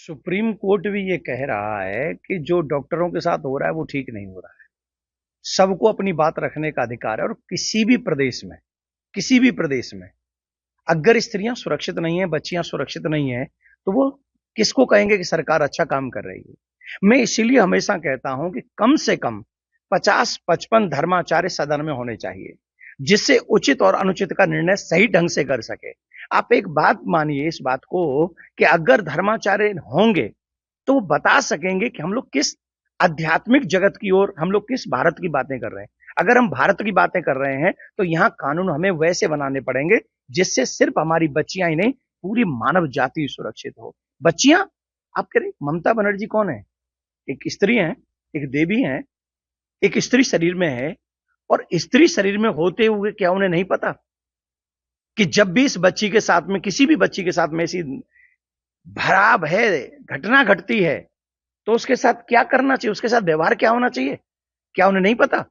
Supreme court भी ये कह रहा है कि जो डॉक्टरों के साथ हो रहा है वो ठीक नहीं हो रहा है। सबको अपनी बात रखने का अधिकार है और किसी भी प्रदेश में अगर स्त्रियां सुरक्षित नहीं है, बच्चियां सुरक्षित नहीं है, तो वो किसको कहेंगे कि सरकार अच्छा काम कर रही है। मैं इसीलिए हमेशा कहता हूं कि कम से कम 50-55 धर्माचार्य सदन में होने चाहिए, जिससे उचित और अनुचित का निर्णय सही ढंग से कर सके। आप एक बात मानिए इस बात को कि अगर धर्माचार्य होंगे तो वो बता सकेंगे कि हम लोग किस आध्यात्मिक जगत की ओर, हम लोग किस भारत की बातें कर रहे हैं। अगर हम भारत की बातें कर रहे हैं तो यहाँ कानून हमें वैसे बनाने पड़ेंगे जिससे सिर्फ हमारी बच्चियां ही नहीं, पूरी मानव जाति सुरक्षित हो। बच्चियां, आप कह रहे ममता बनर्जी कौन है? एक स्त्री है, एक देवी है, एक स्त्री शरीर में है। और स्त्री शरीर में होते हुए क्या उन्हें नहीं पता कि जब भी इस बच्ची के साथ में, किसी भी बच्ची के साथ में ऐसी भयावह है घटना घटती है तो उसके साथ क्या करना चाहिए, उसके साथ व्यवहार क्या होना चाहिए? क्या उन्हें नहीं पता?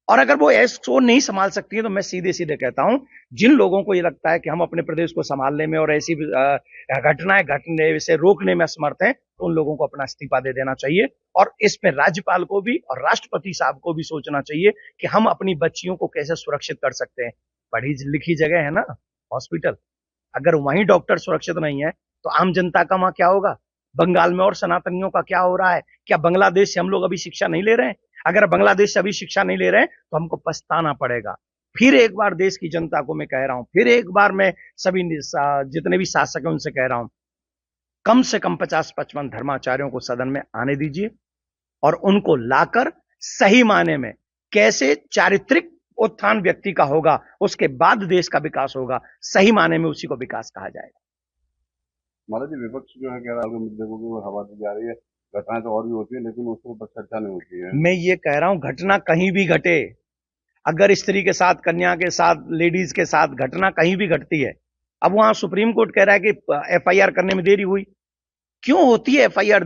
और अगर वो ऐसो नहीं संभाल सकती है तो मैं सीधे सीधे कहता हूं, जिन लोगों को ये लगता है कि हम अपने प्रदेश को संभालने में और ऐसी घटनाएं घटने से रोकने में असमर्थ हैं, तो उन लोगों को अपना इस्तीफा दे देना चाहिए। और इसमें राज्यपाल को भी और राष्ट्रपति साहब को भी सोचना चाहिए कि हम अपनी बच्चियों को कैसे सुरक्षित कर सकते हैं। पढ़ी लिखी जगह है ना, हॉस्पिटल, अगर वहीं डॉक्टर सुरक्षित नहीं है तो आम जनता का वहां क्या होगा? बंगाल में और सनातनियों का क्या हो रहा है? क्या बांग्लादेश से हम लोग अभी शिक्षा नहीं ले रहे हैं? अगर बांग्लादेश से अभी शिक्षा नहीं ले रहे हैं तो हमको पछताना पड़ेगा। फिर एक बार देश की जनता को मैं कह रहा हूं, फिर एक बार मैं सभी जितने भी शासक हैं उनसे कह रहा हूं, कम से कम 50-55 धर्माचार्यों को सदन में आने दीजिए और उनको लाकर सही मायने में कैसे चारित्रिक उत्थान व्यक्ति का होगा, उसके बाद देश का विकास होगा, सही मायने में उसी को विकास कहा जाएगा। महाराज जी, विपक्ष जो है कह रहा है कि मुद्दे को कि वो हवा दी जा रही है। घटनाएं तो और भी होती है लेकिन उसके ऊपर चर्चा नहीं होती है। मैं ये कह रहा हूं, घटना कहीं भी घटे, अगर स्त्री के साथ, कन्या के साथ, लेडीज के साथ घटना कहीं भी घटती है, अब वहां सुप्रीम कोर्ट कह रहा है कि एफआईआर करने में देरी हुई। क्यों होती है एफआईआर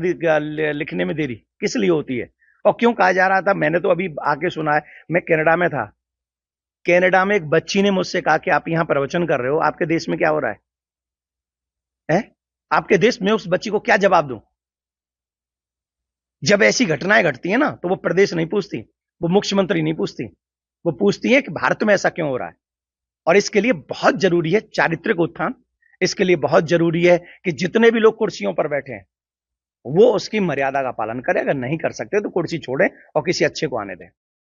लिखने में देरी? किस लिए होती है? और क्यों कहा जा रहा था, मैंने तो अभी आके सुना है, मैं कनाडा में था, कनाडा में एक बच्ची ने मुझसे कहा कि आप यहां प्रवचन कर रहे हो, आपके देश में क्या हो रहा है? आपके देश में उस बच्ची को क्या जवाब दूं? जब ऐसी घटनाएं घटती है ना तो वो प्रदेश नहीं पूछती, वो मुख्यमंत्री नहीं पूछती, वो पूछती है कि भारत में ऐसा क्यों हो रहा है। और इसके लिए बहुत जरूरी है चारित्रिक उत्थान। इसके लिए बहुत जरूरी है कि जितने भी लोग कुर्सियों पर बैठे हैं वो उसकी मर्यादा का पालन करें। अगर नहीं कर सकते तो कुर्सी छोड़ें और किसी अच्छे को आने दें।